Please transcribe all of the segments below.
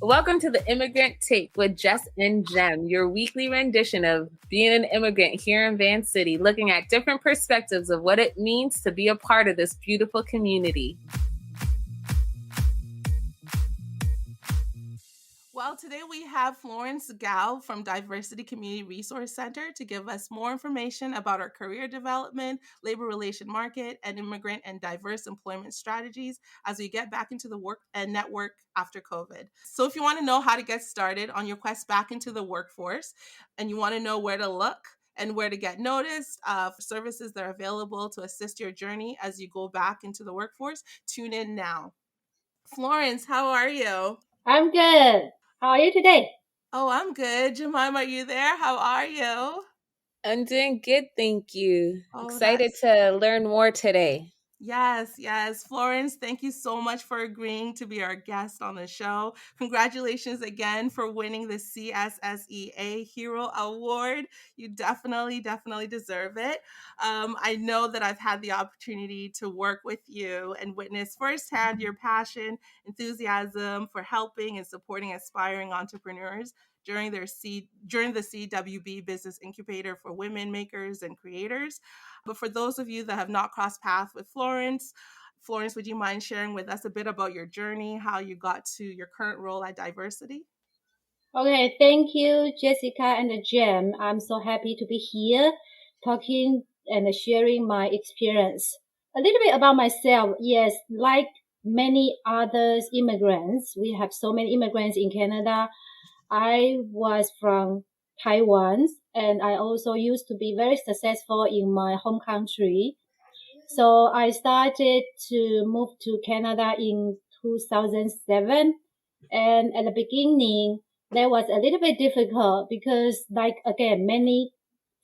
Welcome to the Immigrant Take with Jess and Jem, your weekly rendition of being an immigrant here in Van City, looking at different perspectives of what it means to be a part of this beautiful community. Well, today we have Florence Kao from DIVERSEcity Community Resource Center to give us more information about our career development, labor relation market, and immigrant and diverse employment strategies as we get back into the work and network after COVID. So if you want to know how to get started on your quest back into the workforce and you want to know where to look, and where to get noticed for services that are available to assist your journey as you go back into the workforce, tune in now. Florence, how are you? I'm good. How are you today? Oh, I'm good. Jemima, are you there? How are you? I'm doing good, thank you. Oh, Excited that's to learn more today. yes. Florence, thank you so much for agreeing to be our guest on the show. Congratulations again for winning the CSSEA Hero Award. You definitely deserve it. I know that I've had the opportunity to work with you and witness firsthand your passion, enthusiasm for helping and supporting aspiring entrepreneurs during the CWB Business Incubator for Women Makers and Creators. But for those of you that have not crossed paths with Florence, would you mind sharing with us a bit about your journey, how you got to your current role at DIVERSEcity? Okay, thank you, Jessica and Jem. I'm so happy to be here talking and sharing my experience. A little bit about myself. Yes, like many others immigrants, we have so many immigrants in Canada. I was from Taiwan and I also used to be very successful in my home country. So I started to move to Canada in 2007. And at the beginning, that was a little bit difficult because like, again, many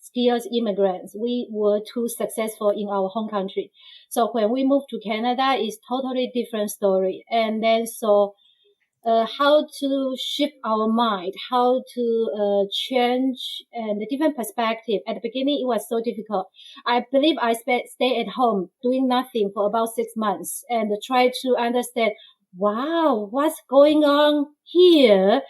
skilled immigrants, we were too successful in our home country. So when we moved to Canada, it's totally different story. And then how to shift our mind, how to change and a different perspective. At the beginning, it was so difficult. I believe I stay at home doing nothing for about 6 months and try to understand, wow, what's going on here?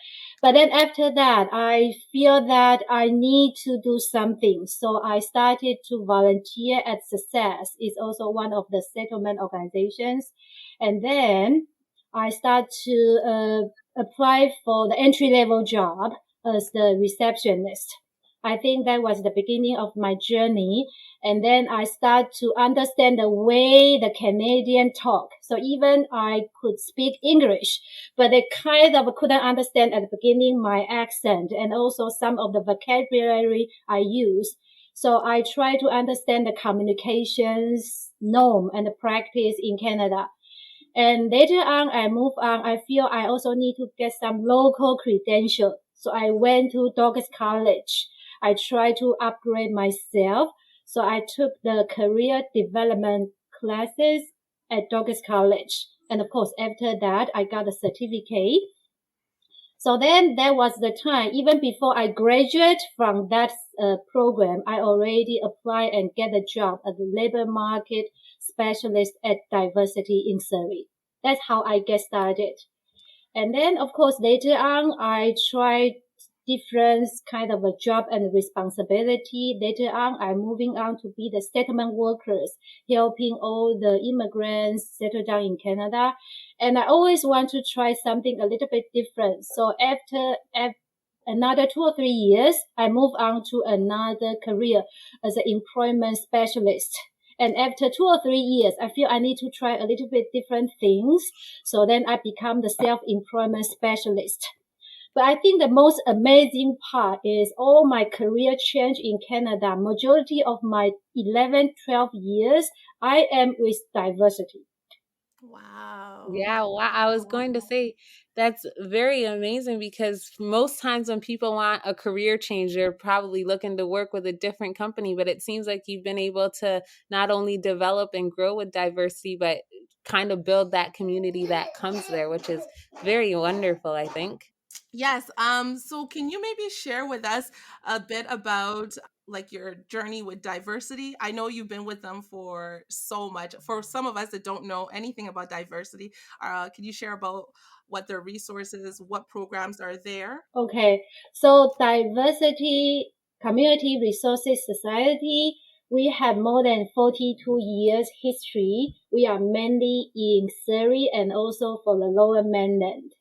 But then after that, I feel that I need to do something. So I started to volunteer at Success. It's also one of the settlement organizations. And then I start to apply for the entry level job as the receptionist. I think that was the beginning of my journey. And then I start to understand the way the Canadian talk. So even I could speak English, but they kind of couldn't understand at the beginning my accent and also some of the vocabulary I use. So I try to understand the communications norm and the practice in Canada. And later on, I move on. I feel I also need to get some local credential. So I went to Douglas College. I tried to upgrade myself. So I took the career development classes at Douglas College. And of course, after that, I got a certificate. So then that was the time, even before I graduate from that program, I already applied and get a job as a labor market specialist at DIVERSEcity in Surrey. That's how I get started. And then, of course, later on, I tried different kind of a job and responsibility. Later on, I'm moving on to be the settlement workers, helping all the immigrants settle down in Canada. And I always want to try something a little bit different. So after another 2 or 3 years, I move on to another career as an employment specialist. And after 2 or 3 years, I feel I need to try a little bit different things. So then I become the self-employment specialist. But I think the most amazing part is all my career change in Canada. Majority of my 11, 12 years, I am with DIVERSEcity. Wow. Yeah, wow. I was going to say that's very amazing because most times when people want a career change, they're probably looking to work with a different company. But it seems like you've been able to not only develop and grow with diversity, but kind of build that community that comes there, which is very wonderful, I think. Yes. So can you maybe share with us a bit about like your journey with DIVERSEcity? I know you've been with them for so much. For some of us that don't know anything about DIVERSEcity, can you share about what their resources, what programs are there? Okay, so Diversity Community Resources Society, we have more than 42 years history. We are mainly in Surrey and also for the Lower Mainland.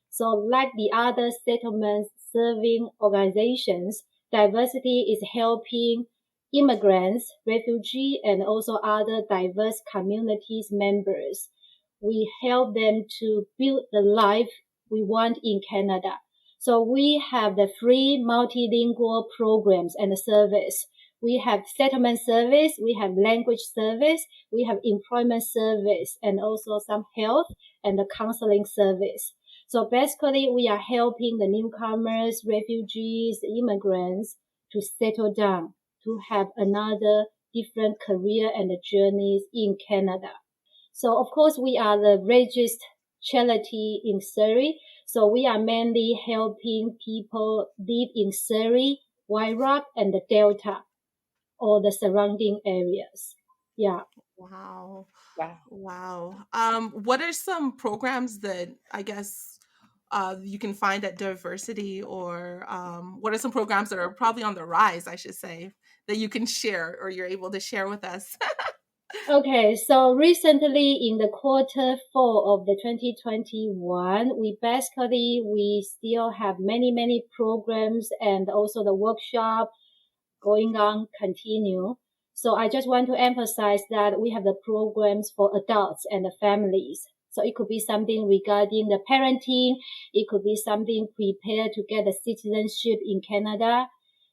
So like the other settlements serving organizations, Diversity is helping immigrants, refugees, and also other diverse communities members. We help them to build the life we want in Canada. So we have the free multilingual programs and service. We have settlement service, we have language service, we have employment service, and also some health and the counseling service. So basically, we are helping the newcomers, refugees, immigrants to settle down, to have another different career and journeys in Canada. So of course, we are the largest charity in Surrey. So we are mainly helping people live in Surrey, White Rock, and the Delta, or the surrounding areas. Yeah. Wow. Wow. Wow. What are some programs that I guess you can find at DIVERSEcity, or what are some programs that are probably on the rise, I should say, that you can share or you're able to share with us? Okay, so recently in the quarter four of the 2021, we still have many programs and also the workshop going on continue. So I just want to emphasize that we have the programs for adults and the families. So it could be something regarding the parenting. It could be something prepared to get the citizenship in Canada.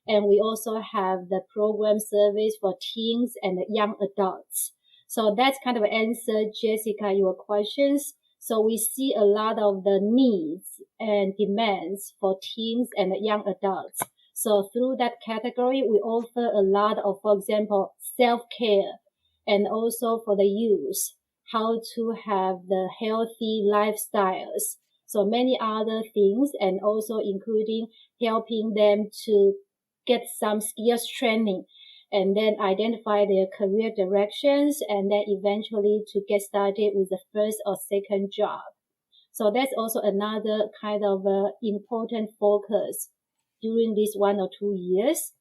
And we also have the program service for teens and young adults. So that's kind of answer, Jessica, your questions. So we see a lot of the needs and demands for teens and young adults. So through that category, we offer a lot of, for example, self-care, and also for the youth, how to have the healthy lifestyles. So many other things, and also including helping them to get some skills training and then identify their career directions, and then eventually to get started with the first or second job. So that's also another kind of important focus during these 1 or 2 years.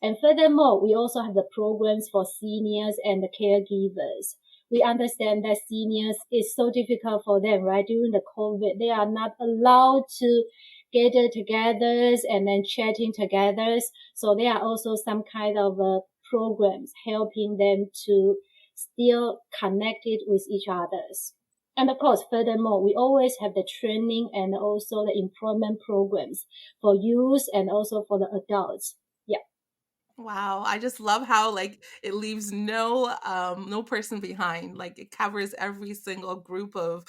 And furthermore, we also have the programs for seniors and the caregivers. We understand that seniors is so difficult for them, right? During the COVID, they are not allowed to gather together and then chatting together. So there are also some kind of programs helping them to still connected with each others. And of course, furthermore, we always have the training and also the employment programs for youth and also for the adults. Yeah. Wow, I just love how like it leaves no person behind. Like it covers every single group of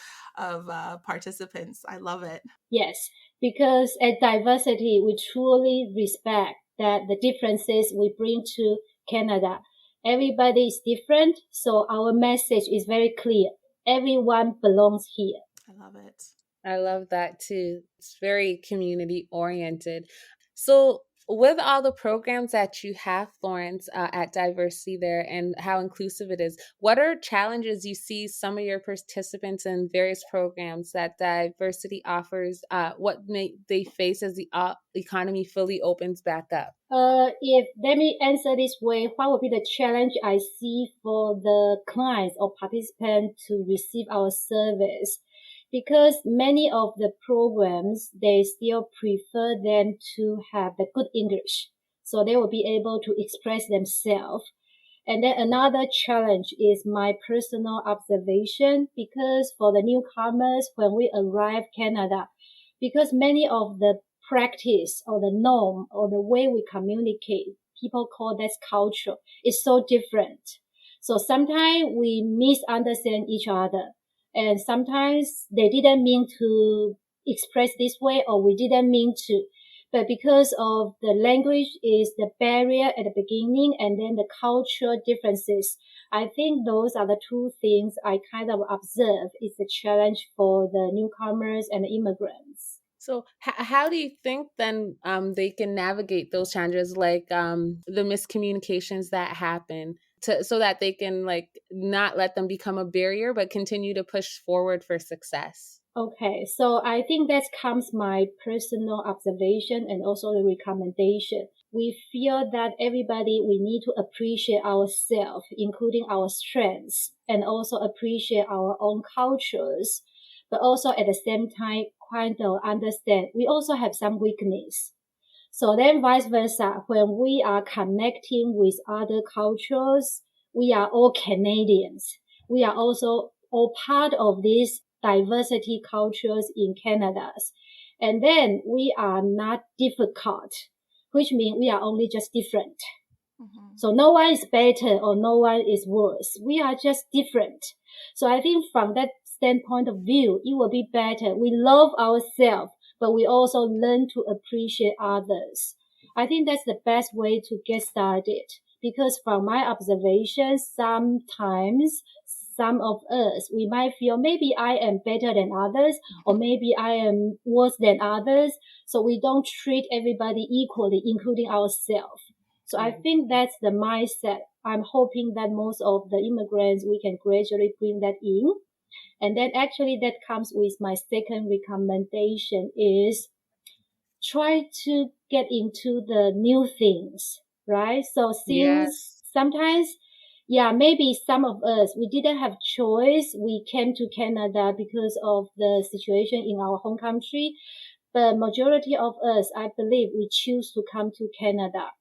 participants. I love it. Yes, because at Diversity, we truly respect that the differences we bring to Canada. Everybody is different, so our message is very clear. Everyone belongs here. I love it. I love that too. It's very community oriented. So, with all the programs that you have, Florence, at DIVERSEcity there, and how inclusive it is, what are challenges you see some of your participants in various programs that DIVERSEcity offers? What may they face as the economy fully opens back up? If let me answer this way, what would be the challenge I see for the clients or participants to receive our service? Because many of the programs, they still prefer them to have the good English. So they will be able to express themselves. And then another challenge is my personal observation, because for the newcomers, when we arrive Canada, because many of the practice or the norm or the way we communicate, people call that culture, is so different. So sometimes we misunderstand each other, and sometimes they didn't mean to express this way, or we didn't mean to. But because of the language is the barrier at the beginning, and then the cultural differences, I think those are the two things I kind of observe is the challenge for the newcomers and the immigrants. So how do you think then they can navigate those challenges, like the miscommunications that happen, so that they can like not let them become a barrier, but continue to push forward for success? Okay, so I think that comes my personal observation and also the recommendation. We feel that everybody, we need to appreciate ourselves, including our strengths, and also appreciate our own cultures, but also at the same time, kind of understand we also have some weakness. So then vice versa, when we are connecting with other cultures, we are all Canadians. We are also all part of these diversity cultures in Canada. And then we are not difficult, which means we are only just different. Mm-hmm. So no one is better or no one is worse. We are just different. So I think from that standpoint of view, it will be better. We love ourselves, but we also learn to appreciate others. I think that's the best way to get started. Because from my observations, sometimes some of us, we might feel maybe I am better than others, or maybe I am worse than others. So we don't treat everybody equally, including ourselves. So I think that's the mindset. I'm hoping that most of the immigrants, we can gradually bring that in. And then actually that comes with my second recommendation is try to get into the new things, right? So since Yes. sometimes, yeah, maybe some of us, we didn't have choice. We came to Canada because of the situation in our home country. But majority of us, I believe, we choose to come to Canada.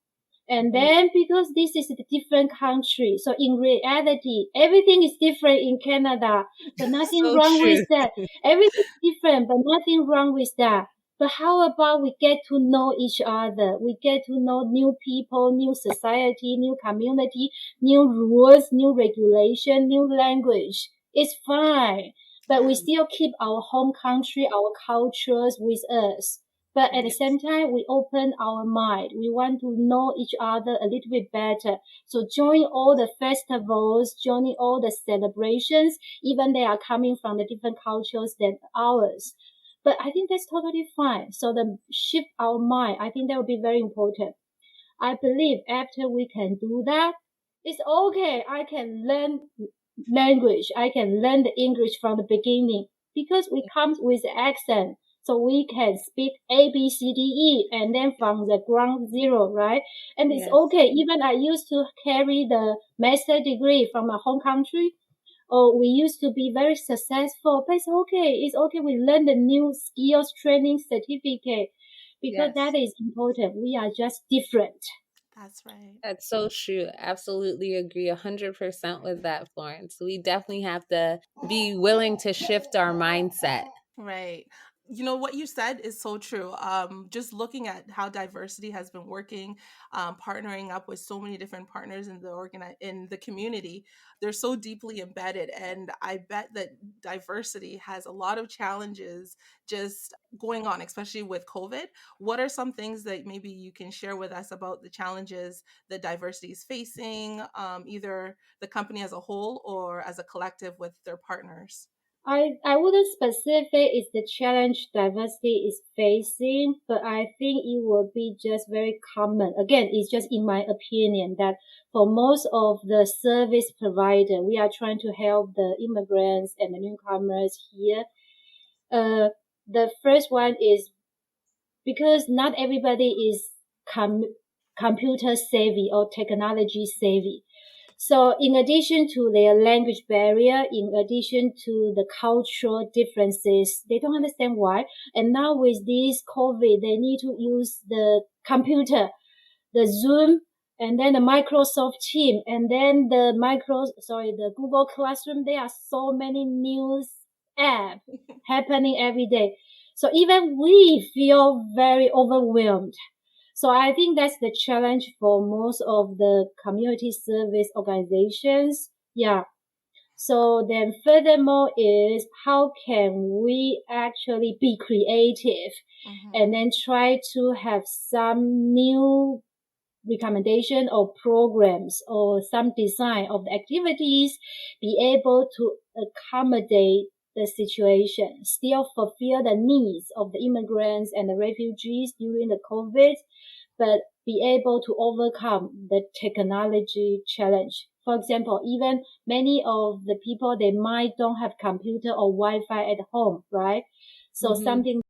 And then because this is a different country, so in reality, everything is different in Canada, but nothing So wrong with true. that. Everything is different, but nothing wrong with that. But how about we get to know each other? We get to know new people, new society, new community, new rules, new regulation, new language. It's fine, but we still keep our home country, our cultures with us. But at the same time, we open our mind. We want to know each other a little bit better. So join all the festivals, joining all the celebrations, even they are coming from the different cultures than ours. But I think that's totally fine. So the shift our mind, I think that would be very important. I believe after we can do that, it's okay. I can learn language. I can learn the English from the beginning because we come with the accent. So we can speak A, B, C, D, E, and then from the ground zero, right? And it's Yes. okay. Even I used to carry the master degree from my home country. Or we used to be very successful, but it's okay. It's okay. We learn the new skills training certificate because Yes. that is important. We are just different. That's right. That's so true. Absolutely agree 100% with that, Florence. We definitely have to be willing to shift our mindset. Right. You know what you said is so true. Just looking at how diversity has been working, partnering up with so many different partners in in the community, they're so deeply embedded, and I bet that diversity has a lot of challenges just going on, especially with COVID. What are some things that maybe you can share with us about the challenges that diversity is facing, either the company as a whole or as a collective with their partners? I wouldn't specify it's the challenge diversity is facing, but I think it will be just very common. Again, it's just in my opinion that for most of the service provider, we are trying to help the immigrants and the newcomers here. The first one is because not everybody is computer savvy or technology savvy. So in addition to their language barrier, in addition to the cultural differences, they don't understand why. And now with this COVID, they need to use the computer, the Zoom, and then the Microsoft Team, and then the Google Classroom. There are so many news apps happening every day. So even we feel very overwhelmed. So I think that's the challenge for most of the community service organizations. Yeah. So then furthermore is how can we actually be creative and then try to have some new recommendation or programs or some design of the activities be able to accommodate the situation, still fulfill the needs of the immigrants and the refugees during the COVID, but be able to overcome the technology challenge. For example, even many of the people, they might don't have computer or Wi-Fi at home, right? So something